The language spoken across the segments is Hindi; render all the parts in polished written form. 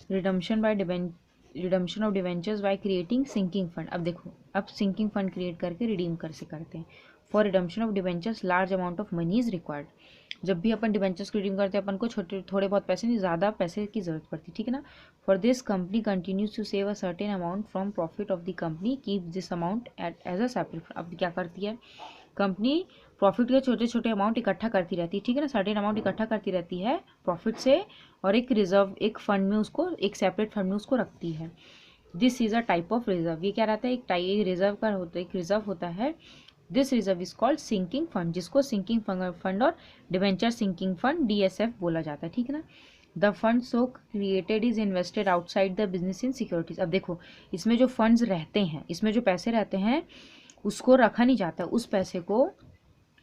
Redemption of debentures by creating sinking fund. अब देखो, अब सिंकिंग फंड क्रिएट करके रिडीम कर से करते हैं। For redemption of debentures large amount of money is required. जब भी अपन डिवेंचर्स को रिडीम करते हैं अपन को छोटे थोड़े बहुत पैसे नहीं, ज़्यादा पैसे की जरूरत पड़ती है, ठीक है ना। For this company continues to save a certain amount from profit of the company, keep this amount at as a separate. अब क्या करती है कंपनी, प्रॉफिट के छोटे छोटे अमाउंट इकट्ठा करती रहती है, ठीक है ना, सर्टेन अमाउंट इकट्ठा करती रहती है प्रॉफिट से, और एक रिजर्व, एक फंड में उसको, एक सेपरेट फंड में उसको रखती है। This is a type of reserve. ये क्या रहता है, एक रिजर्व का होता है, एक रिजर्व होता है। This reserve is called sinking fund, जिसको सिंकिंग फंड और डिवेंचर सिंकिंग फंड DSF बोला जाता है, ठीक है ना। The fund so created is invested outside the business in securities. अब देखो, इसमें जो फंड्स रहते हैं, इसमें जो पैसे रहते हैं उसको रखा नहीं जाता, उस पैसे को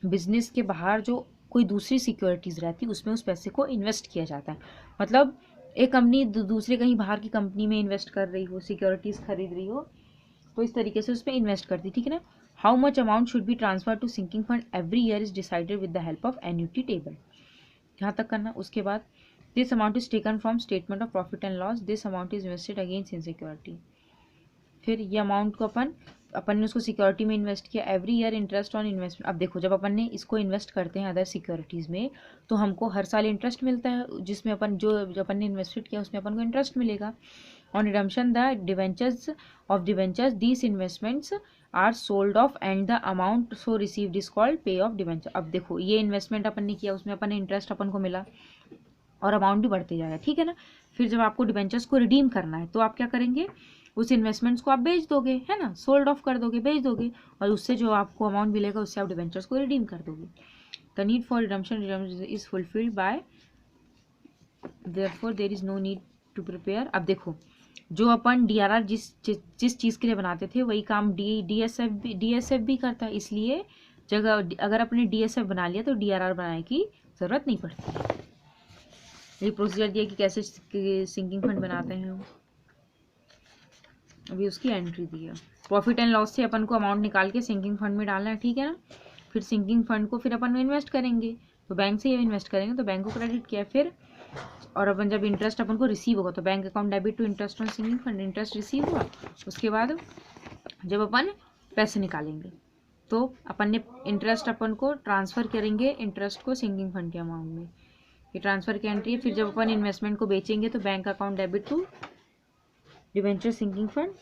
बिजनेस के बाहर जो कोई दूसरी सिक्योरिटीज़ रहती है उसमें उस पैसे को इन्वेस्ट किया जाता है। मतलब एक कंपनी दूसरे कहीं बाहर की कंपनी में इन्वेस्ट कर रही हो, सिक्योरिटीज़ खरीद रही हो, तो इस तरीके से उसमें इन्वेस्ट करती, ठीक है ना। How much amount should be transfer to sinking fund every year is decided with the help of annuity table. यहाँ तक करना। उसके बाद this amount is taken from statement of profit and loss, this amount is invested against in security. फिर ये अमाउंट को अपन ने उसको सिक्योरिटी में इन्वेस्ट किया। Every year interest on investment. अब देखो, जब अपन ने इसको इन्वेस्ट करते हैं अदर सिक्योरिटीज़ में, तो हमको हर साल इंटरेस्ट मिलता है, जिसमें जो अपन ने इन्वेस्टेड किया उसमें अपन को इंटरेस्ट मिलेगा। On redemption the debentures these investments are sold off and the amount so received is called pay off debenture. अब देखो, ये इन्वेस्टमेंट अपन ने किया, उसमें अपन ने इंटरेस्ट अपन को मिला और अमाउंट भी बढ़ते जाएगा, ठीक है ना। फिर जब आपको डिवेंचर्स को रिडीम करना है तो आप क्या करेंगे, उस इन्वेस्टमेंट्स को आप बेच दोगे, है ना, सोल्ड ऑफ कर दोगे, बेच दोगे, और उससे जो आपको अमाउंट मिलेगा उससे आप डिवेंचर्स को रिडीम कर दोगे। The need for redemption is fulfilled by, therefore there is no need to prepare. अब देखो, जो अपन DRR जिस चीज़ के लिए बनाते थे वही काम DSF भी करता है, इसलिए जगह अगर अपने DSF बना लिया तो DRR बनाने की ज़रूरत नहीं पड़ती। ये प्रोसीजर दिया कि कैसे सिंकिंग फंड बनाते हैं, अभी उसकी एंट्री दी है। प्रॉफिट एंड लॉस से अपन को अमाउंट निकाल के सिंकिंग फंड में डालना है, ठीक है ना। फिर सिंकिंग फंड को फिर अपन इन्वेस्ट करेंगे, तो बैंक से ये इन्वेस्ट करेंगे तो बैंक को क्रेडिट किया। फिर और अपन जब इंटरेस्ट अपन को रिसीव होगा तो bank account debit to interest on sinking fund, interest receive हुआ। उसके बाद जब अपन पैसे निकालेंगे तो अपन ने इंटरेस्ट अपन को ट्रांसफ़र करेंगे, इंटरेस्ट को सिंकिंग फंड के अमाउंट में, ये ट्रांसफ़र की एंट्री है। फिर जब अपन इन्वेस्टमेंट को बेचेंगे तो bank account debit to debenture sinking fund,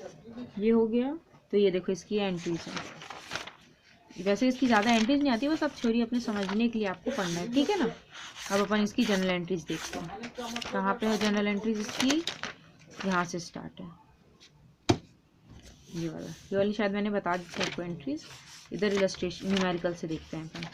ये हो गया। तो ये देखो इसकी एंट्रीज है। वैसे इसकी ज़्यादा एंट्रीज नहीं आती, बस अब थ्योरी अपने समझने के लिए आपको पढ़ना है, ठीक है ना। अब अपन इसकी जनरल एंट्रीज देखते हैं। कहाँ पे है जनरल एंट्रीज इसकी, यहाँ से स्टार्ट है, ये वाली शायद मैंने बता दी थी आपको एंट्रीज। इधर इलस्ट्रेशन न्यूमेरिकल से देखते हैं अपन।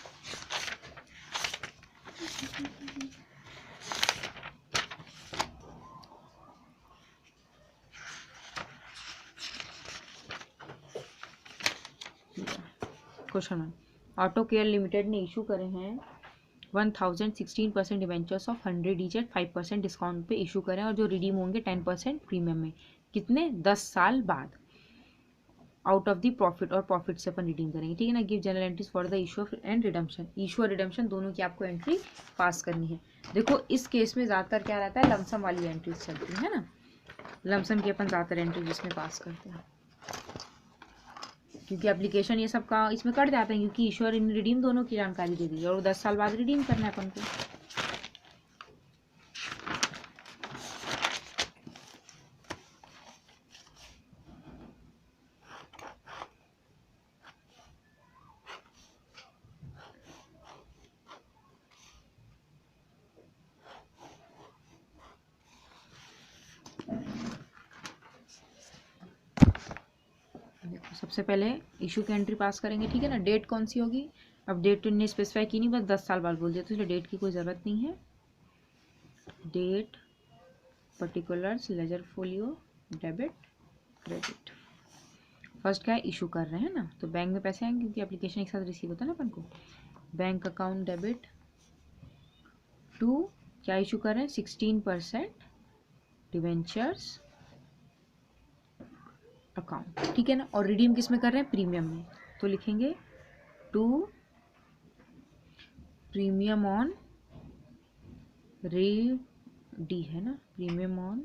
क्वेश्चन 1, ऑटो केयर लिमिटेड ने इशू करे हैं 1016% debentures of 100 each eight 5% discount पे इशू करें, और जो रिडीम होंगे 10% प्रीमियम में, कितने 10 साल बाद, आउट ऑफ द प्रॉफिट, और प्रॉफिट से अपन रिडीम करेंगे, ठीक है ना। Give general entries for the issue and redemption. Issue और रिडम्पशन दोनों की आपको एंट्री पास करनी है। देखो इस केस में ज़्यादातर क्या रहता है, लमसम वाली एंट्रीज चलती है ना, लमसम की अपन ज़्यादातर एंट्रीज इसमें पास करते हैं, क्योंकि एप्लीकेशन ये सब का इसमें कट जाते हैं, क्योंकि इशू और रिडीम दोनों की जानकारी दे दी है और 10 साल बाद रिडीम करना है अपन को। सबसे पहले इशू की एंट्री पास करेंगे, ठीक है ना। डेट कौन सी होगी, अब डेट इन्हें स्पेसिफाई की नहीं, बस 10 साल बाद बोल दिया, तो इसलिए डेट की कोई ज़रूरत नहीं है। Date, particulars, ledger folio, debit, credit. First क्या है, इशू कर रहे हैं ना, तो बैंक में पैसे आएंगे क्योंकि एप्लीकेशन एक साथ रिसीव होता है ना अपन को। बैंक अकाउंट डेबिट टू, क्या इशू कर रहे हैं, 16% डिवेंचर्स अकाउंट, ठीक है ना। और रिडीम किस में कर रहे हैं, प्रीमियम में, तो लिखेंगे टू प्रीमियम ऑन डी है ना, premium on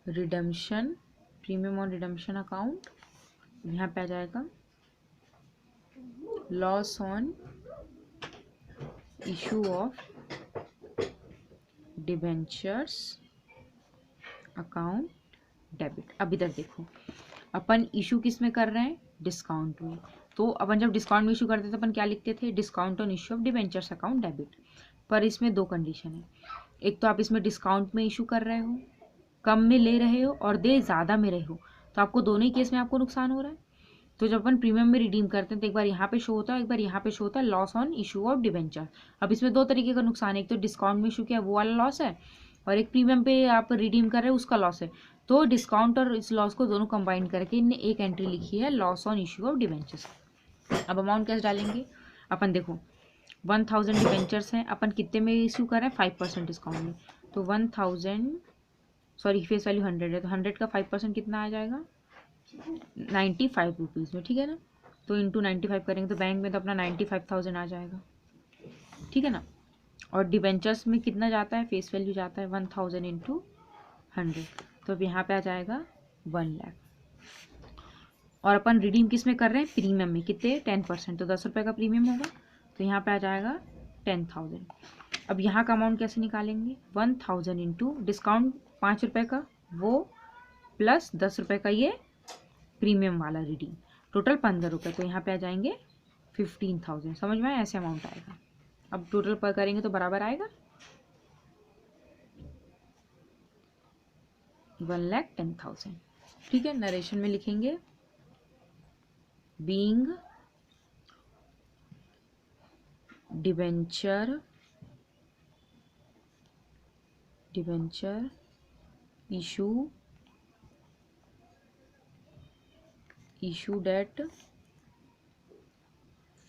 redemption, premium on redemption account, यहाँ पे आ जाएगा loss on issue of debentures account debit. अब इधर देखो, अपन इशू किस में कर रहे हैं, डिस्काउंट में। तो अपन जब डिस्काउंट में इशू करते थे तो अपन क्या लिखते थे, discount on issue of debentures account debit. पर इसमें दो कंडीशन है, एक तो आप इसमें डिस्काउंट में इशू कर रहे हो, कम में ले रहे हो, और दे ज़्यादा में रहे हो, तो आपको दोनों ही केस में आपको नुकसान हो रहा है। तो जब अपन प्रीमियम में रिडीम करते हैं तो एक बार यहाँ पे शो होता है, एक बार यहाँ पे शो होता है loss on issue of debenture. अब इसमें दो तरीके का नुकसान है, एक तो डिस्काउंट में इशू किया वो वाला लॉस है, और एक प्रीमियम पे आप रिडीम कर रहे हो उसका लॉस है। तो डिस्काउंट और इस लॉस को दोनों कंबाइन करके इनने एक एंट्री लिखी है, loss on issue of debentures. अब अमाउंट कैसे डालेंगे, अपन देखो 1000 डिबेंचर्स हैं, अपन कितने में इशू कर रहे हैं, 5% डिस्काउंट में। तो 1000, सॉरी फेस वैल्यू 100 है, तो 100 का 5% कितना आ जाएगा, 95 रुपीज़ में, ठीक है ना। तो इंटू 95 करेंगे तो बैंक में तो अपना 95,000 आ जाएगा, ठीक है ना। और डिबेंचर्स में कितना जाता है, फेस वैल्यू जाता है 1000 इंटू 100, तो अब यहाँ पे आ जाएगा 1 लाख। और अपन रिडीम किस में कर रहे हैं, प्रीमियम में, कितने 10%, तो 10 रुपये का प्रीमियम होगा, तो यहाँ पे आ जाएगा 10,000। अब यहाँ का अमाउंट कैसे निकालेंगे, 1000 इंटू डिस्काउंट 5 रुपये का वो, प्लस 10 रुपये का ये प्रीमियम वाला रिडीम, टोटल 15 रुपये। तो यहाँ पे आ जाएंगे 15,000, समझ में आया, ऐसे अमाउंट आएगा। अब टोटल पर करेंगे तो बराबर आएगा 1,10,000, ठीक है। नरेशन में लिखेंगे being debenture issued at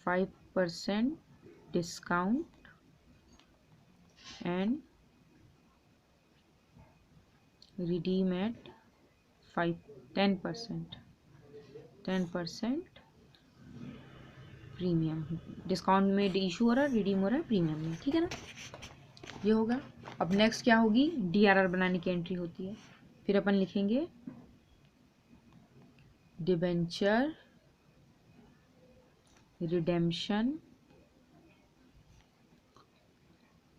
5% discount and redeem at 10% premium. Discount में इशू हो रहा है, रिडीम हो रहा है प्रीमियम में, ठीक है ना, ये होगा। अब नेक्स्ट क्या होगी, DRR बनाने की एंट्री होती है। फिर अपन लिखेंगे debenture redemption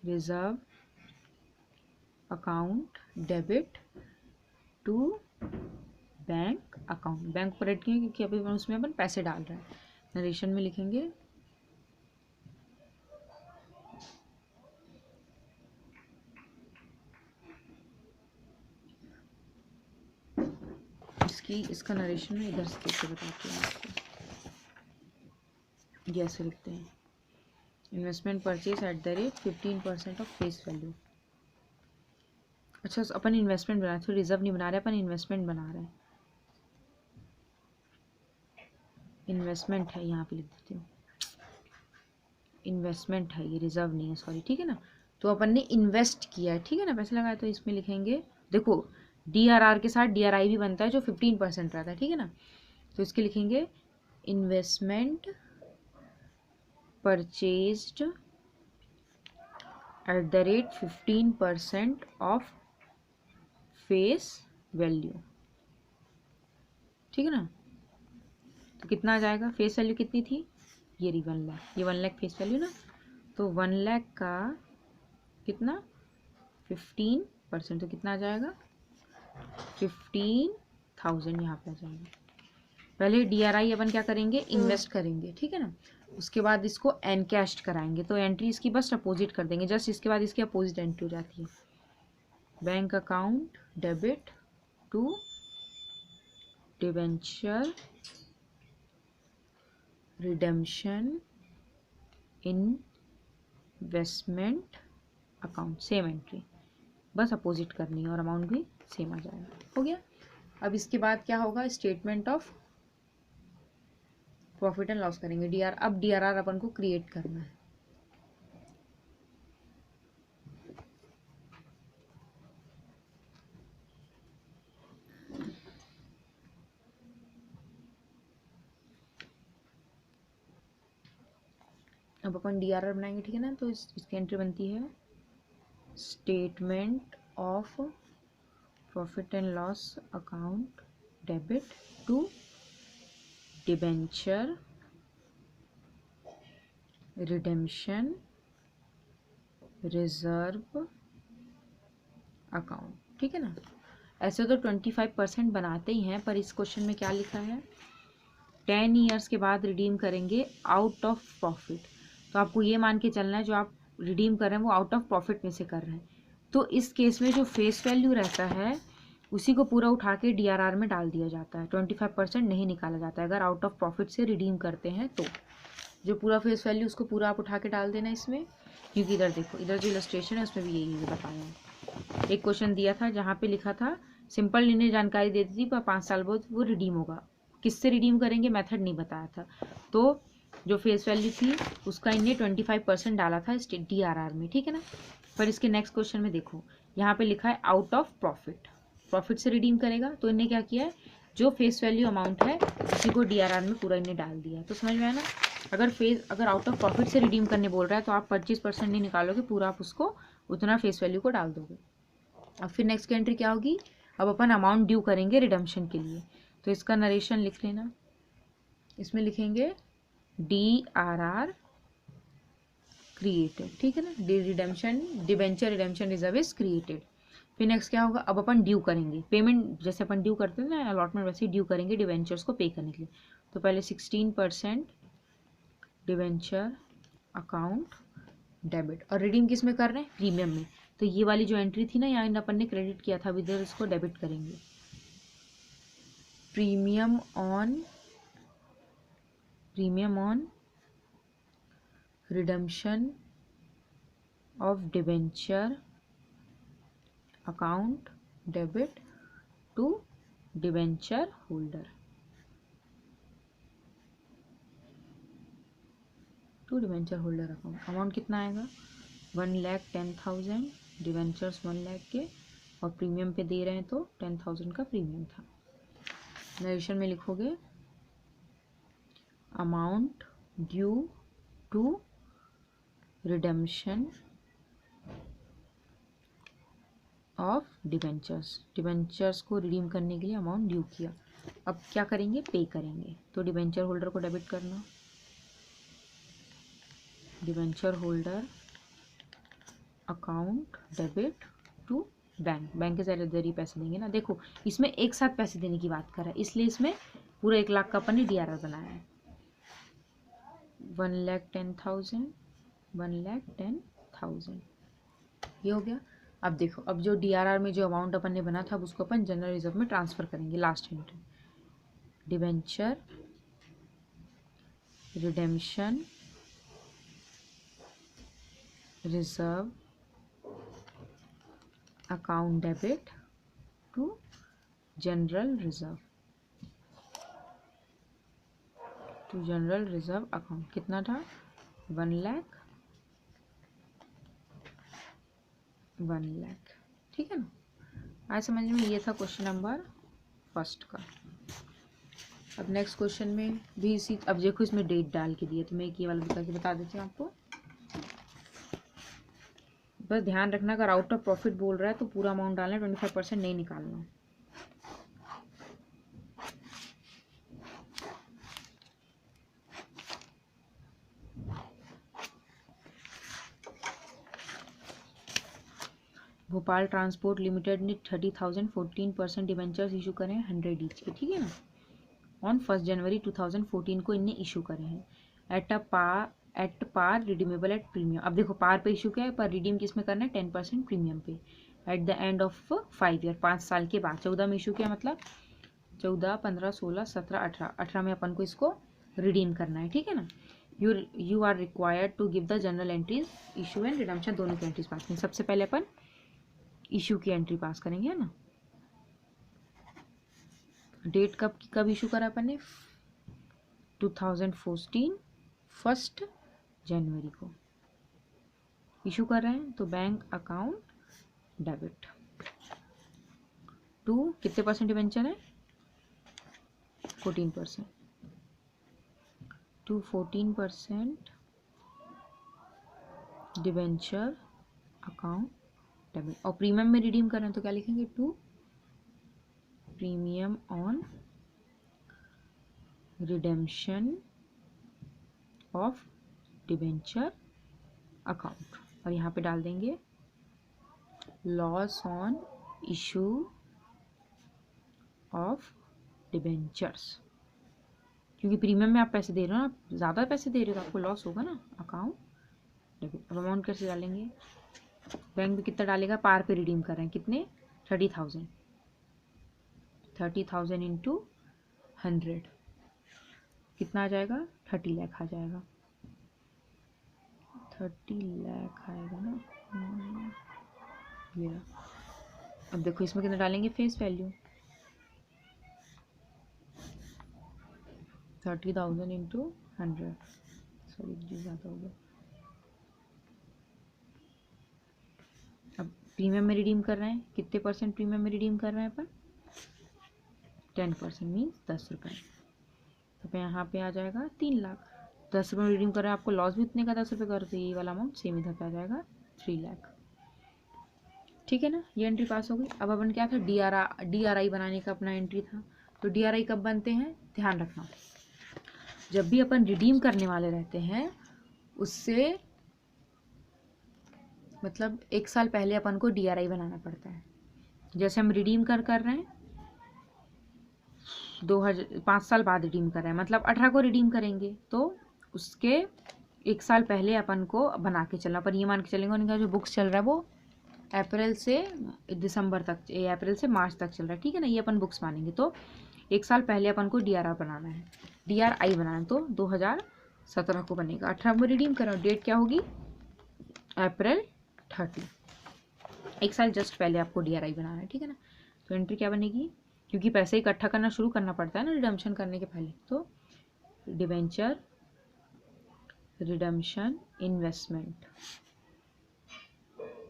reserve account debit to bank account. Bank पर रेट किए क्योंकि अभी उसमें अपन पैसे डाल रहे हैं। नरेशन में लिखेंगे इसका नरेशन में इधर से कैसे बताते हैं आपको, ये ऐसे लिखते हैं, investment purchase at the rate 15% of face value. अच्छा, अपन इन्वेस्टमेंट बना रहे, तो रिजर्व नहीं बना रहे, अपन इन्वेस्टमेंट बना रहे हैं, इन्वेस्टमेंट है, यहाँ पे लिख देती हूँ, इन्वेस्टमेंट है ये, रिजर्व नहीं है, सॉरी, ठीक है ना। तो अपन ने इन्वेस्ट किया है, ठीक है ना, पैसे लगाए, तो इसमें लिखेंगे, देखो DRR के साथ DRI भी बनता है जो 15% रहता है, ठीक है ना। तो इसके लिखेंगे investment purchased at the rate 15% of face value, ठीक है ना। तो कितना आ जाएगा, फेस वैल्यू कितनी थी, ये रही 1 लाख, ये 1 लाख फेस वैल्यू ना। तो 1 लाख का कितना 15%, तो कितना आ जाएगा 15,000, यहाँ पे आ जाएगा। पहले DRI अपन क्या करेंगे, इन्वेस्ट करेंगे, ठीक है ना। उसके बाद इसको एनकैश्ड कराएंगे, तो एंट्री इसकी बस अपोजिट कर देंगे, जस्ट इसके बाद इसकी अपोजिट एंट्री हो जाती है, bank account debit to debenture redemption investment account, same entry, बस अपोजिट करनी है और अमाउंट भी सेम आ जाएगा, हो गया। अब इसके बाद क्या होगा, statement of profit and loss करेंगे, अब DRR अपन को क्रिएट करना है। अब अपन DRR बनाएंगे, ठीक है ना। तो इसकी एंट्री बनती है statement of profit and loss account debit to debenture redemption reserve account, ठीक है ना। ऐसे तो 25% बनाते ही हैं, पर इस क्वेश्चन में क्या लिखा है, 10 ईयर्स के बाद रिडीम करेंगे आउट ऑफ प्रॉफिट। तो आपको ये मान के चलना है जो आप रिडीम कर रहे हैं वो आउट ऑफ प्रॉफिट में से कर रहे हैं। तो इस केस में जो फेस वैल्यू रहता है उसी को पूरा उठा के DRR में डाल दिया जाता है, 25% नहीं निकाला जाता है अगर आउट ऑफ प्रॉफिट से रिडीम करते हैं। तो जो पूरा फेस वैल्यू उसको पूरा आप उठा के डाल देना इसमें, क्योंकि इधर देखो, इधर जो इलस्ट्रेशन है उसमें भी यही बताया है। एक क्वेश्चन दिया था जहाँ पे लिखा था सिंपल लिनियर जानकारी देती थी पर 5 साल बाद वो रिडीम होगा, किससे रिडीम करेंगे मेथड नहीं बताया था। तो जो फेस वैल्यू थी उसका इनने 25% डाला था DRR में, ठीक है ना। पर इसके नेक्स्ट क्वेश्चन में देखो यहाँ पे लिखा है आउट ऑफ प्रॉफिट, प्रॉफिट से रिडीम करेगा। तो इन्हें क्या किया है, जो फेस वैल्यू अमाउंट है उसी को DRR में पूरा इन्हें डाल दिया। तो समझ में आया ना। अगर आउट ऑफ प्रॉफिट से रिडीम करने बोल रहा है तो आप 25% नहीं निकालोगे, पूरा आप उसको उतना फेस वैल्यू को डाल दोगे। अब फिर नेक्स्ट की एंट्री क्या होगी, अब अपन अमाउंट ड्यू करेंगे रिडम्पशन के लिए। तो इसका नरेशन लिख लेना, इसमें लिखेंगे DRR क्रिएटेड, ठीक है ना, redemption debenture redemption reserve is created. फिर नेक्स्ट क्या होगा, अब अपन ड्यू करेंगे पेमेंट, जैसे अपन ड्यू करते हैं ना अलॉटमेंट, वैसे ही ड्यू करेंगे डिबेंचर्स को पे करने के लिए। तो पहले 16% डिबेंचर अकाउंट डेबिट, और रिडीम किस में कर रहे हैं, प्रीमियम में। तो ये वाली जो एंट्री थी ना यहाँ अपन ने क्रेडिट किया था, इधर इसको डेबिट करेंगे। Premium on redemption of debenture account debit to debenture holder, to debenture holder account. Amount कितना आएगा, 1,10,000, डिबेंचर्स 1 लाख के, और प्रीमियम पे दे रहे हैं तो 10,000 का प्रीमियम था। नरेशन में लिखोगे amount due to redemption of debentures, debentures को रिडीम करने के लिए अमाउंट ड्यू किया। अब क्या करेंगे, पे करेंगे। तो डिबेंचर होल्डर को डेबिट करना, debenture holder account debit to bank, bank के जरिए पैसे देंगे ना। देखो इसमें एक साथ पैसे देने की बात कर रहा है, इसलिए इसमें पूरा 1 लाख का अपन ने DRR बनाया है। 1,10,000, 1,10,000 ये हो गया। अब देखो, अब जो DRR में जो अमाउंट अपन ने बना था अब उसको अपन जनरल रिजर्व में ट्रांसफर करेंगे। Last entry debenture redemption reserve account debit to general reserve, to general reserve account. कितना था, 1 लाख, 1 लाख, ठीक है ना। आज समझ में ये था क्वेश्चन नंबर फर्स्ट का। अब नेक्स्ट क्वेश्चन में भी इसी, अब देखो इसमें डेट डाल के दिया, तो मैं एक ये वाला बता देती हूँ आपको। बस ध्यान रखना अगर आउट ऑफ प्रॉफिट बोल रहा है तो पूरा अमाउंट डालना है, 25% नहीं निकालना। भोपाल ट्रांसपोर्ट लिमिटेड ने 30,000 14% डिबेंचर्स इशू करे हैं 100 ईच के, ठीक है ना। ऑन 1 जनवरी 2014 को इनने इशू करे हैं at par redeemable at premium. अब देखो पार पे इशू क्या है, पर रिडीम किस में करना है, 10% प्रीमियम पे at the end of 5 year, 5 साल के बाद। 14 में इशू किया, मतलब 14, 15, 16, 17, 18, 18 में अपन को इसको रिडीम करना है, ठीक है ना। You are required to give the general entries, issue and redemption दोनों की एंट्रीज पास करेंगे। सबसे पहले अपन इशू की एंट्री पास करेंगे, है ना। डेट कब इशू करा अपन ने, 2014 1 जनवरी को इशू कर रहे हैं। तो बैंक अकाउंट डेबिट टू कितने परसेंट डिबेंचर है, 14%, टू 14% डिबेंचर अकाउंट डेबिट। और प्रीमियम में रिडीम कर रहे हैं तो क्या लिखेंगे, to premium on redemption of debenture account, और यहाँ पे डाल देंगे loss on issue of debentures, क्योंकि प्रीमियम में आप पैसे दे रहे हो ना, आप ज़्यादा पैसे दे रहे हो तो आपको लॉस होगा ना, अकाउंट डेबिट। अब अमाउंट कैसे डालेंगे, बैंक में कितना डालेगा, पार पे रिडीम कर रहे हैं, कितने 30,000, 30,000 इंटू 100 कितना आ जाएगा, 30 लाख आ जाएगा, 30 लाख आएगा ना। ये अब देखो इसमें कितना डालेंगे, फेस वैल्यू 30,000 इंटू 100, सॉरी जी ज़्यादा हो गया। अब प्रीमियम में रिडीम कर रहे हैं, कितने परसेंट प्रीमियम में रिडीम कर रहे हैं अपन, 10% मीन्स 10 रुपये, तो यहाँ पे आ जाएगा 3 लाख। 10 रुपये में रिडीम कर रहे हैं, आपको लॉस भी उतने का 10 रुपये कर, तो ये वाला अमाउंट सेम इधर पे आ जाएगा 3 लाख। ठीक है ना, ये एंट्री पास हो गई। अब अपन क्या था, DRI बनाने का अपना एंट्री था। तो DRI कब बनते हैं, ध्यान रखना, जब भी अपन रिडीम करने वाले रहते हैं उससे मतलब 1 साल पहले अपन को DRI बनाना पड़ता है। जैसे हम रिडीम कर रहे हैं 5 साल बाद रिडीम कर रहे हैं, मतलब 18 को रिडीम करेंगे तो उसके 1 साल पहले अपन को बना के चलना। पर ये मान के चलेंगे उनका जो बुक्स चल रहा है वो अप्रैल से दिसंबर तक, अप्रैल से मार्च तक चल रहा है, ठीक है ना, ये अपन बुक्स मानेंगे। तो 1 साल पहले अपन को DRI बनाना है, DRI बनाना है, तो 2017 को बनेगा। 18 में रिडीम करो, डेट क्या होगी, अप्रैल 30, 1 साल जस्ट पहले आपको DRI बनाना है, ठीक है ना। तो एंट्री क्या बनेगी, क्योंकि पैसे इकट्ठा करना शुरू करना पड़ता है ना रिडम्पशन करने के पहले, तो debenture redemption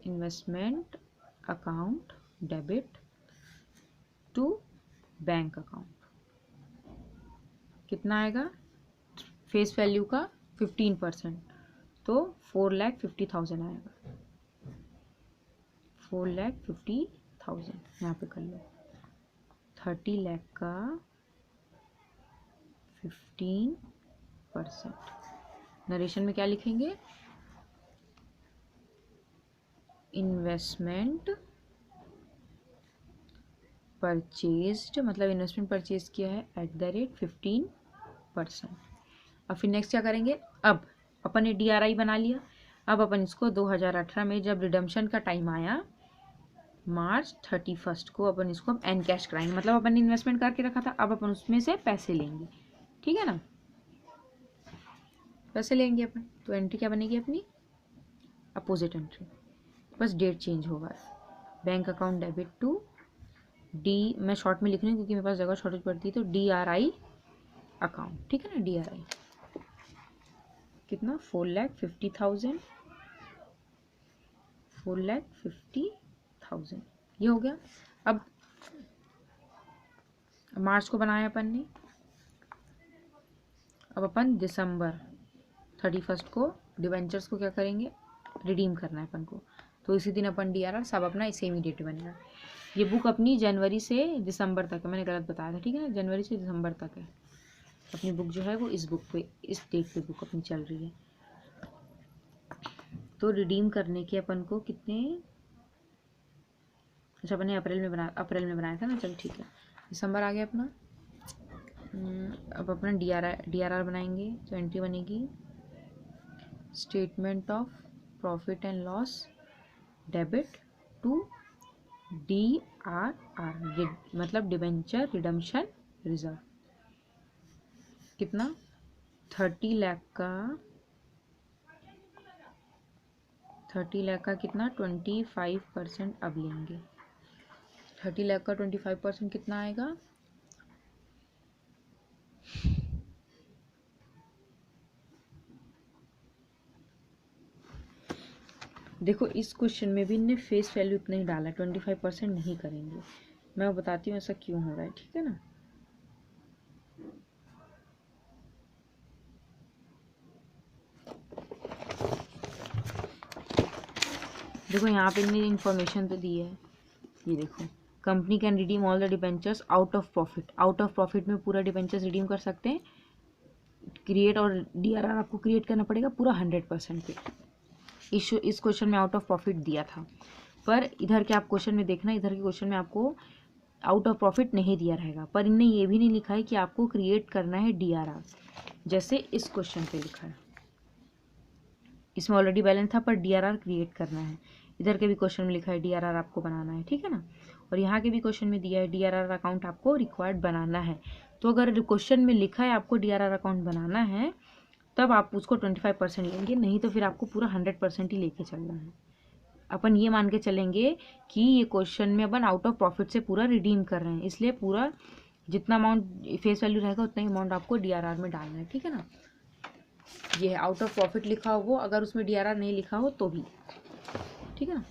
investment account debit to bank account, कितना आएगा, फेस वैल्यू का 15%, तो 4,50,000 आएगा, 4,50,000 यहाँ पे कर लो, 30 लाख का 15%। नरेशन में क्या लिखेंगे, इन्वेस्टमेंट परचेज्ड, मतलब इन्वेस्टमेंट परचेज किया है @15%। और फिर नेक्स्ट क्या करेंगे, अब अपन ने DRI बना लिया, अब अपन इसको 2018 में जब रिडम्पशन का टाइम आया मार्च 31 को अपन इसको अब एन कैश कराएंगे, मतलब अपन ने इन्वेस्टमेंट करके रखा था, अब अपन उसमें से पैसे लेंगे, ठीक है ना, पैसे लेंगे अपन। तो एंट्री क्या बनेगी अपनी, अपोजिट एंट्री, बस डेट चेंज होगा, बैंक अकाउंट डेबिट टू मैं शॉर्ट में लिख रही हूँ क्योंकि मेरे पास जगह शॉर्टेज पड़ती है, तो DRI अकाउंट, ठीक है ना, DRI कितना, 4,50,000, 4,50,000 ये हो गया। अब मार्च को बनाया अपन ने, अब अपन दिसंबर 31 को डिवेंचर्स को क्या करेंगे, रिडीम करना है अपन को, तो इसी दिन अपन DRR सब अपना सेम ही डेट बनेगा। ये बुक अपनी जनवरी से दिसंबर तक है, मैंने गलत बताया था, ठीक है ना, जनवरी से दिसंबर तक है अपनी बुक जो है वो, इस बुक पे इस डेट पे बुक अपनी चल रही है। तो रिडीम करने के अपन को कितने, अच्छा अपने अप्रैल में बनाया था ना, चल ठीक है, दिसंबर आ गया अपना। अब अपना DRR बनाएंगे, तो एंट्री बनेगी statement of profit and loss debit to DRR, मतलब डिबेंचर रिडम्पशन रिजर्व, कितना, 30 लाख का कितना, 25% अब लेंगे, 30 लाख का 25% कितना आएगा, देखो इस क्वेश्चन में भी इनने फेस वैल्यू इतना ही डाला, 25% नहीं करेंगे, मैं बताती हूँ ऐसा क्यों हो रहा है, ठीक है ना। देखो यहाँ पे इनने इन्फॉर्मेशन तो दी है, ये देखो company can redeem all the debentures out of profit. Out of profit में पूरा डिबेंचर्स रिडीम कर सकते हैं। क्रिएट और DRR आपको क्रिएट करना पड़ेगा पूरा 100% पे। इस क्वेश्चन में आउट ऑफ प्रॉफिट दिया था, पर इधर के आप क्वेश्चन में देखना, इधर के क्वेश्चन में आपको आउट ऑफ प्रॉफिट नहीं दिया रहेगा, पर इनने ये भी नहीं लिखा है कि आपको क्रिएट करना है DRR, जैसे इस क्वेश्चन पे लिखा है। इसमें ऑलरेडी बैलेंस था पर DRR क्रिएट करना है। इधर के भी क्वेश्चन में लिखा है DRR आपको बनाना है, ठीक है ना। और यहाँ के भी क्वेश्चन में दिया है DRR अकाउंट आपको रिक्वायर्ड बनाना है। तो अगर क्वेश्चन में लिखा है आपको DRR अकाउंट बनाना है तब आप उसको 25% लेंगे, नहीं तो फिर आपको पूरा 100% ही लेके चलना है। अपन ये मान के चलेंगे कि ये क्वेश्चन में अपन आउट ऑफ प्रॉफिट से पूरा रिडीम कर रहे हैं, इसलिए पूरा जितना अमाउंट फेस वैल्यू रहेगा उतना ही अमाउंट आपको DRR में डालना है, ठीक है ना। ये है आउट ऑफ प्रॉफिट लिखा हो वो, अगर उसमें DRR नहीं लिखा हो तो भी, ठीक है ना।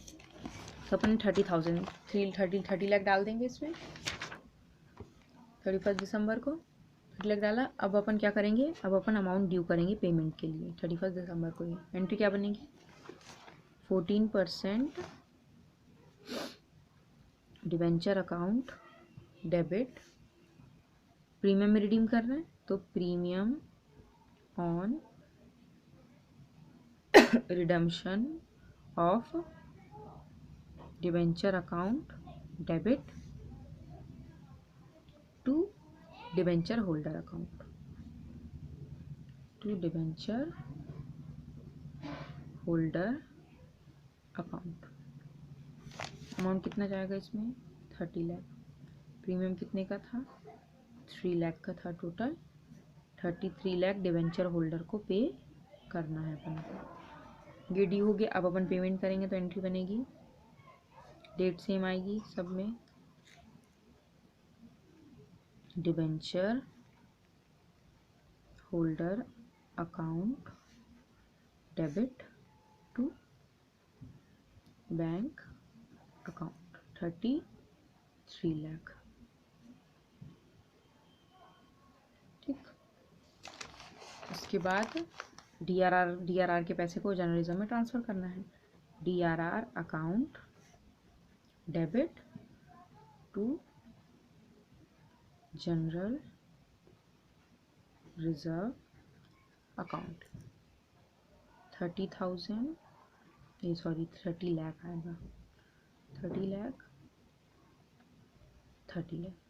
तो अपन 30 लाख डाल देंगे इसमें। 31 दिसंबर को 30 लाख डाला। अब अपन क्या करेंगे, अब अपन अमाउंट ड्यू करेंगे पेमेंट के लिए 31 दिसंबर को। ही एंट्री क्या बनेगी, 14% डिवेंचर अकाउंट डेबिट। प्रीमियम में रिडीम करना है तो premium on redemption of debenture account debit to debenture holder account, to debenture holder account. Amount कितना जाएगा इसमें, 30 लाख। प्रीमियम कितने का था, 3 लाख का था टोटल। 33 लाख डिवेंचर होल्डर को पे करना है अपन को। ये ड्यू हो गया। अब अपन पेमेंट करेंगे तो एंट्री बनेगी, डेट सेम आएगी सब में, debenture holder account debit to bank account 33 lakh, ठीक। उसके बाद DRR के पैसे को जर्नलिज्म में ट्रांसफ़र करना है। DRR account debit to general reserve account 30 lakh आएगा, 30 लाख,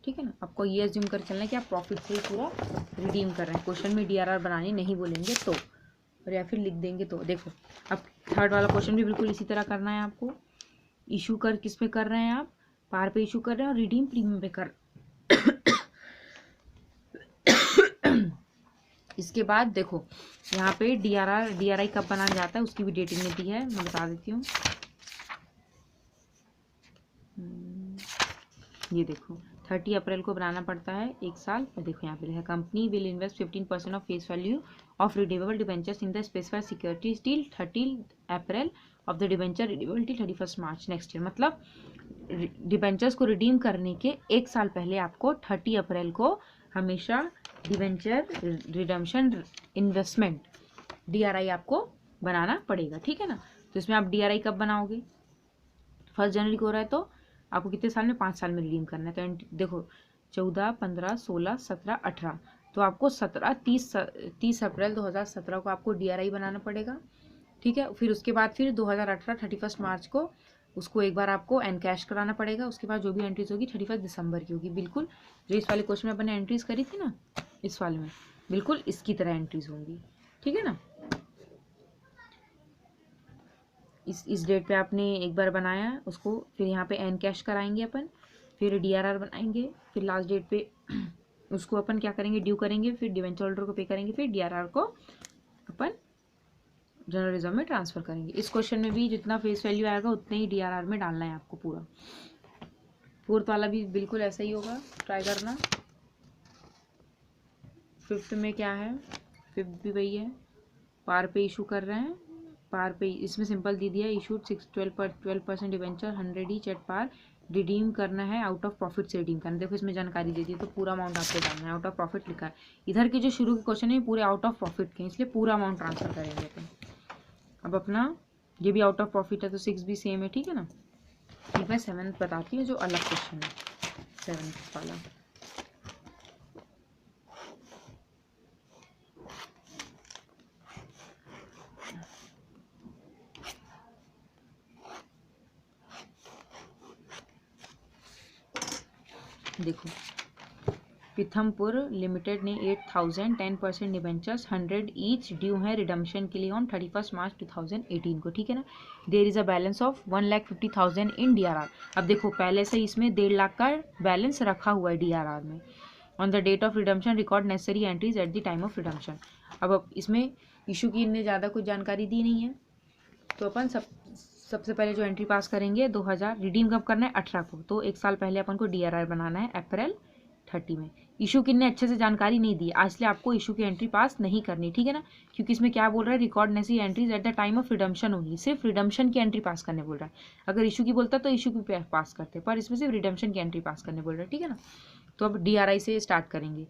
ठीक है ना। आपको ये एज्यूम कर चलना है कि आप प्रॉफिट से ही पूरा रिडीम कर रहे हैं। क्वेश्चन में DRR बनानी नहीं बोलेंगे तो, और या फिर लिख देंगे तो। देखो अब थर्ड वाला क्वेश्चन भी बिल्कुल इसी तरह करना है आपको। इशू कर किस पे कर रहे हैं आप, पार पे इशू कर रहे हैं और रिडीम प्रीमियम पे कर। इसके बाद देखो यहाँ पे DRI कब बनाया जाता है उसकी भी डेट इनने दी है, मैं बता देती हूँ। ये देखो 30 अप्रैल को बनाना पड़ता है, एक साल। और देखो यहाँ पे लिखा company will invest 15% of face value of redeemable debentures in the specified securities till 30 April of the debenture redeemable till 31 March next year. मतलब डिबेंचर्स को रिडीम करने के एक साल पहले आपको 30 अप्रैल को हमेशा डिबेंचर रिडम्पशन इन्वेस्टमेंट DRI आपको बनाना पड़ेगा, ठीक है ना। तो इसमें आप DRI कब बनाओगे, 1 जनवरी को हो रहा है तो आपको कितने साल में, 5 साल में रिडीम करना है। तो देखो 14, 15, 16, 17, 18, तो आपको 30 अप्रैल 2017 को आपको DRI बनाना पड़ेगा, ठीक है। फिर उसके बाद फिर 2018 31 मार्च को उसको एक बार आपको एनकैश कराना पड़ेगा। उसके बाद जो भी एंट्रीज होगी 31 दिसंबर की होगी, बिल्कुल जो इस वाले क्वेश्चन में अपने एंट्रीज करी थी ना, इस वाले में बिल्कुल इसकी तरह एंट्रीज होंगी, ठीक है ना। इस डेट पे आपने एक बार बनाया उसको, फिर यहाँ पे एनकैश कराएंगे अपन, फिर DRR बनाएंगे, फिर लास्ट डेट पे उसको अपन क्या करेंगे, ड्यू करेंगे, फिर डिवेंचर होल्डर को पे करेंगे, फिर DRR को अपन जनरल रिजर्व में ट्रांसफर करेंगे। इस क्वेश्चन में भी जितना फेस वैल्यू आएगा उतने ही DRR में डालना है आपको पूरा। फोर्थ वाला भी बिल्कुल ऐसा ही होगा, ट्राई करना। फिफ्थ में क्या है, फिफ्थ भी वही है, पार पे इशू कर रहे हैं, पार पे इसमें सिंपल दे दिया, issued 12% debenture 100 each at par, redeem करना है, आउट ऑफ प्रॉफिट से रिडीम करना। देखो इसमें जानकारी दे दी है तो पूरा अमाउंट आपको डालना है, आउट ऑफ प्रॉफिट लिखा है। इधर के जो शुरू के क्वेश्चन है पूरे आउट ऑफ प्रॉफिट के, इसलिए पूरा अमाउंट ट्रांसफर करेंगे अपन। अब अपना ये भी आउट ऑफ प्रॉफिट है तो 6 भी सेम है, ठीक है ना। एक मैं 7th बताती हूँ जो अलग क्वेश्चन है, 7th वाला। देखो, पीथमपुर लिमिटेड ने 8,000 10% डिबेंचर्स 100 ईच ड्यू है रिडम्पशन के लिए ऑन 31 मार्च 2018 को, ठीक है ना। There is a balance of 1,50,000 in DRR। अब देखो पहले से इसमें 1.5 लाख का बैलेंस रखा हुआ है DRR में। On the date of redemption record necessary entries at the time of redemption. अब इसमें इशू की इनने ज़्यादा कुछ जानकारी दी नहीं है, तो अपन सबसे पहले जो एंट्री पास करेंगे 2000, रिडीम कब करना है 18 को, तो 1 साल पहले अपन को DRR बनाना है अप्रैल 30 में। इशू की ने अच्छे से जानकारी नहीं दी, इसलिए आपको इशू की एंट्री पास नहीं करनी, ठीक है ना, क्योंकि इसमें क्या बोल रहा है, record necessary entries at the time of redemption only, सिर्फ रिडम्पशन की एंट्री पास करने बोल रहा है। अगर इशू की बोलता तो इशू की पास करते, पर इसमें सिर्फ रिडम्पशन की एंट्री पास करने बोल रहा है, ठीक है ना। तो अब DRI से स्टार्ट करेंगे।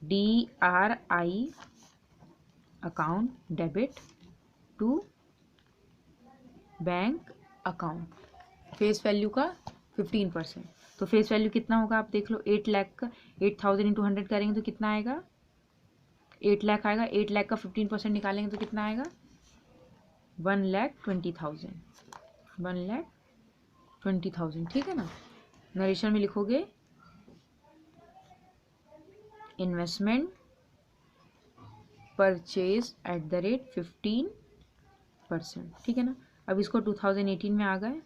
DRI account debit to bank account, face value का 15%। तो फेस वैल्यू कितना होगा आप देख लो, 8 लाख का 8,000 इंटू 100 करेंगे तो कितना आएगा, 8 लाख आएगा। 8 लाख का 15% निकालेंगे तो कितना आएगा, 1,20,000, 1,20,000, ठीक है ना। नरेशन में लिखोगे investment purchase at the rate 15%, ठीक है ना। अब इसको 2018 में आ गए,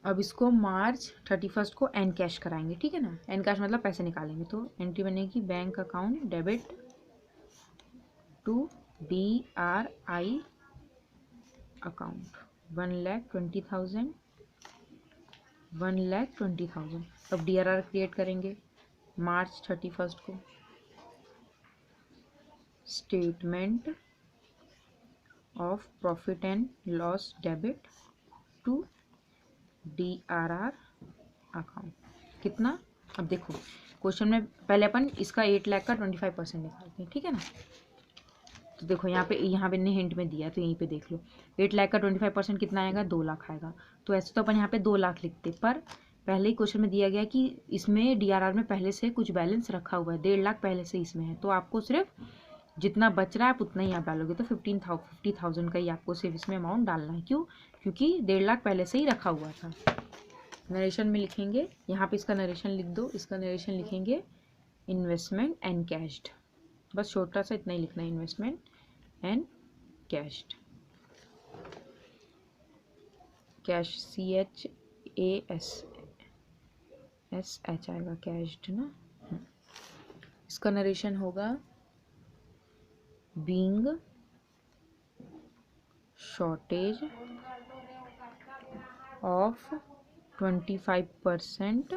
अब इसको मार्च 31 को एन कैश कराएंगे, ठीक है ना। एन कैश मतलब पैसे निकालेंगे, तो एंट्री बनेगी bank account debit to DRI account 1,20,000, 1,20,000। अब DRR क्रिएट करेंगे मार्च 31 को। Statement of profit and loss debit to DRR account, कितना। अब देखो क्वेश्चन में पहले अपन इसका 8 लाख का 25% निकालते हैं, ठीक है ना। तो देखो यहाँ पे ने हिंट में दिया, तो यहीं पे देख लो 8 लाख का 25% कितना आएगा, 2 लाख आएगा। तो ऐसे तो अपन यहाँ पे 2 लाख लिखते, पर पहले ही क्वेश्चन में दिया गया कि इसमें DRR में पहले से कुछ बैलेंस रखा हुआ है, 1.5 लाख पहले से इसमें है, तो आपको सिर्फ जितना बच रहा है आप उतना ही आप डालोगे, तो 50,000 का ही आपको सिर्फ इसमें अमाउंट डालना है। क्यों, क्योंकि 1.5 लाख पहले से ही रखा हुआ था। नरेशन में लिखेंगे, यहाँ पे इसका नरेशन लिख दो, इसका नरेशन लिखेंगे इन्वेस्टमेंट एंड कैश्ड, बस छोटा सा इतना ही लिखना है, investment and cached, cash CHASSH आएगा, कैश्ड ना। इसका नरेशन होगा बीइंग शॉर्टेज ऑफ 25%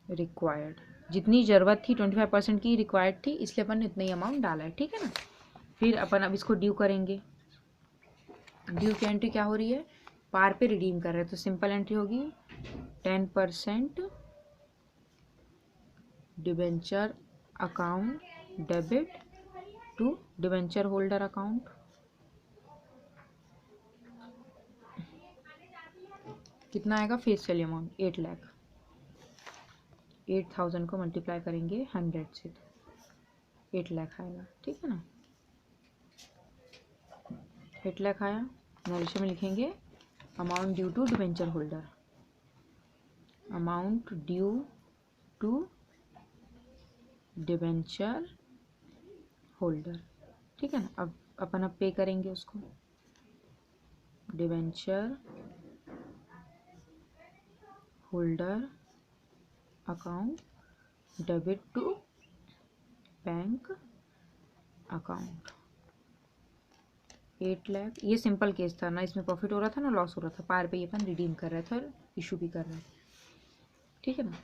रिक्वायर्ड, जितनी ज़रूरत थी 25% की रिक्वायर्ड थी, इसलिए अपन ने इतना ही अमाउंट डाला है, ठीक है ना। फिर अपन अब इसको ड्यू करेंगे। ड्यू की एंट्री क्या हो रही है, पार पे रिडीम कर रहे हैं, तो सिंपल एंट्री होगी 10% debenture account debit to debenture holder account, कितना आएगा फेस वैल्यू अमाउंट 8 लाख। 8,000 को मल्टीप्लाई करेंगे 100 से, 8 लाख आएगा, ठीक है ना। 8 लाख आया। नरेशन में लिखेंगे amount due to debenture holder, amount due to debenture holder, ठीक है ना। अब अपन पे करेंगे उसको, debenture holder account debit to bank account 8 lakh. ये सिंपल केस था ना, इसमें प्रॉफिट हो रहा था ना लॉस हो रहा था, पार पे अपन रिडीम कर रहे थे और इशू भी कर रहे थे, ठीक है ना।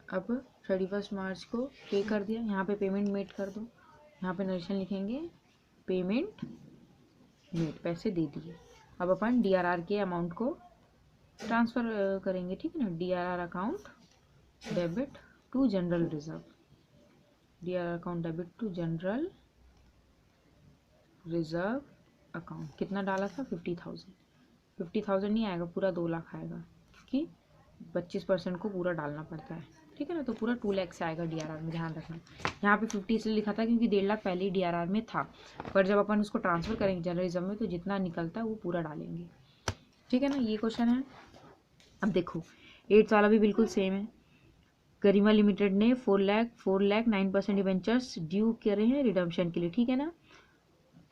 अब 31 मार्च को पे कर दिया, यहाँ पे पेमेंट मेड कर दो, यहाँ पे नरेशन लिखेंगे पेमेंट मेड, पैसे दे दिए। अब अपन DRR के अमाउंट को ट्रांसफ़र करेंगे, ठीक है ना। DRR account debit to general reserve, DRR account debit to general reserve account कितना डाला था 50,000, 50,000 नहीं आएगा, पूरा 2 लाख आएगा क्योंकि 25% को पूरा डालना पड़ता है, ठीक है ना। तो पूरा 2 लाख से आएगा डीआरआर में, ध्यान रखना। यहाँ पे 50 इसलिए लिखा था क्योंकि 1.5 लाख पहले ही डीआरआर में था, पर जब अपन उसको ट्रांसफर करेंगे जर्नलिज्म में तो जितना निकलता है वो पूरा डालेंगे, ठीक है ना। ये क्वेश्चन है। अब देखो 8th वाला भी बिल्कुल सेम है। गरिमा लिमिटेड ने 4 लाख 9% डिबेंचर्स ड्यू करे हैं रिडम्पशन के लिए, ठीक है ना।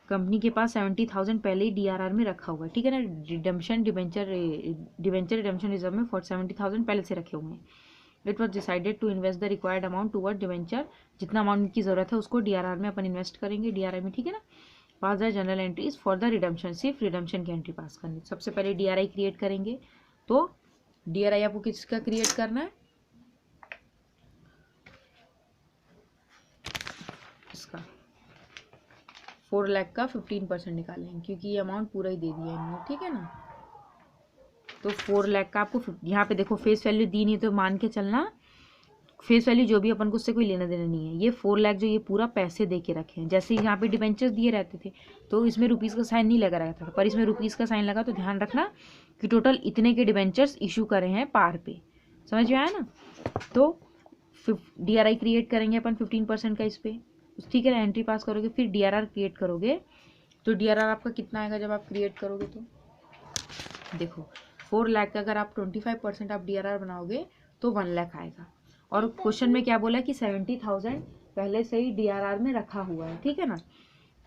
कंपनी के पास 70,000 पहले ही डीआरआर में रखा हुआ है, ठीक है ना। डिबेंचर रिडम्पशन रिजर्व में 70,000 पहले से रखे हुए हैं। It was decided to invest the required amount toward debenture, जितना अमाउंट की जरूरत है उसको डीआरआर में अपन इन्वेस्ट करेंगे, डीआरआर में, ठीक है ना। Pass the general entries for the redemption, सिर्फ रिडम्पशन की एंट्री पास करनी। सबसे पहले डीआरआई क्रिएट करेंगे, तो डीआरआई आपको किसका क्रिएट करना है, इसका 4 लाख का 15% निकालेंगे क्योंकि ये अमाउंट पूरा ही दे दिया इन्होंने, ठीक है ना। तो 4 लाख का आपको यहाँ पे देखो फेस वैल्यू दी नहीं, तो मान के चलना फेस वैल्यू जो भी अपन को उससे कोई लेना देना नहीं है। ये 4 लाख जो ये पूरा पैसे दे के रखे हैं, जैसे यहाँ पे डिबेंचर्स दिए रहते थे तो इसमें रुपीज़ का साइन नहीं लगा रहता था, पर इसमें रुपीज़ का साइन लगा, तो ध्यान रखना कि टोटल इतने के डिबेंचर्स इशू करे हैं पार पे, समझ में आया ना। तो डीआरआई क्रिएट करेंगे अपन 15% का इस पर, ठीक है ना। एंट्री पास करोगे, फिर डीआरआर क्रिएट करोगे, तो डीआरआर आपका कितना आएगा जब आप क्रिएट करोगे, तो देखो 4 लाख का अगर आप 25% आप डीआरआर बनाओगे तो 1 लाख आएगा। और क्वेश्चन में क्या बोला कि 70,000 पहले से ही डीआरआर में रखा हुआ है, ठीक है ना।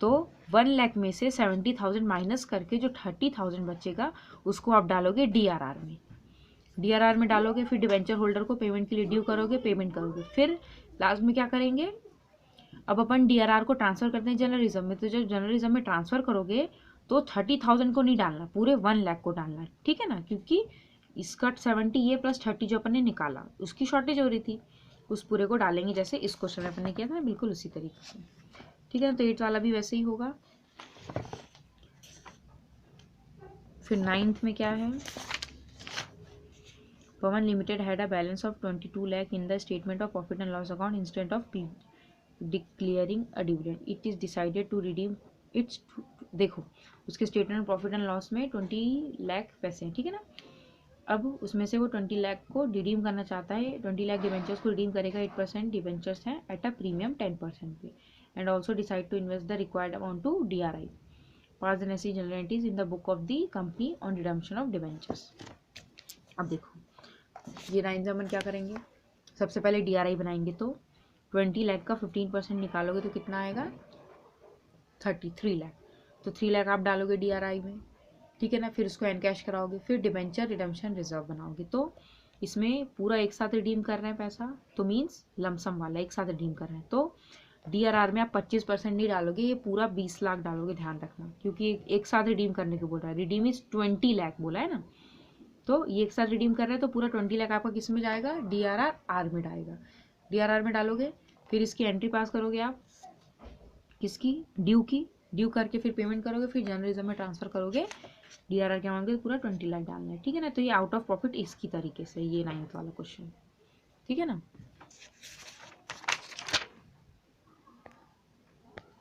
तो 1 लाख में से 70,000 माइनस करके जो 30,000 बचेगा उसको आप डालोगे डीआरआर में, डीआरआर में डालोगे, फिर डिबेंचर होल्डर को पेमेंट के लिए ड्यू करोगे, पेमेंट करोगे, फिर लास्ट में क्या करेंगे, अब अपन डीआरआर को ट्रांसफर करते हैं जर्नलिज्म में, तो जब जर्नलिज्म में ट्रांसफर करोगे तो 30,000 को नहीं डालना, पूरे 1 लाख को डालना, ठीक है ना। क्योंकि इसका 70 ये प्लस 30 जो अपन ने निकाला उसकी शॉर्टेज हो रही थी, उस पूरे को डालेंगे जैसे इस क्वेश्चन में अपन ने किया था, बिल्कुल उसी तरीके से, ठीक है ना। तो 8th वाला भी वैसे ही होगा। फिर 9th में क्या है, Pawan limited had a balance of 22 lakh in the statement of profit and loss account instead of declaring a dividend, it is decided to redeem its, देखो उसके स्टेटमेंट प्रॉफिट एंड लॉस में 20 लाख पैसे हैं, ठीक है ना। अब उसमें से वो 20 लाख को रिडीम करना चाहता है, 20 लाख डिवेंचर्स को रिडीम करेगा, 8% डिवेंचर्स हैं एट अ प्रीमियम 10% पे, and also decide to invest the required amount to DRI, pass the necessary general entries in the book of the company on redemption of debentures. अब देखो ये 9th में क्या करेंगे, सबसे पहले डीआरआई बनाएंगे, तो 20 लाख का 15% निकालोगे तो कितना आएगा 33 लाख, तो 3 लाख आप डालोगे डीआरआई में, ठीक है ना। फिर उसको एनकैश कराओगे, फिर डिबेंचर रिडम्पशन रिजर्व बनाओगे, तो इसमें पूरा एक साथ रिडीम कर रहे हैं पैसा, तो मीन्स लमसम वाला एक साथ रिडीम कर रहे हैं, तो डीआरआर में आप 25% नहीं डालोगे, ये पूरा 20 लाख डालोगे, ध्यान रखना, क्योंकि एक साथ रिडीम करने को बोल रहा है, रिडीम इज 20 लाख बोला है ना, तो ये एक साथ रिडीम कर रहे हैं, तो पूरा 20 लाख आपका किस में जाएगा, डीआरआर में डालेगा, डीआरआर में डालोगे, फिर इसकी एंट्री पास करोगे आप, किसकी, ड्यू करके फिर पेमेंट करोगे, फिर जर्नलिज्म में ट्रांसफर करोगे, डीआरआर क्या मांगे, पूरा 20 लाख डालना है, ठीक है ना। तो ये आउट ऑफ प्रॉफिट इसकी तरीके से, ये 9th वाला क्वेश्चन, ठीक है ना।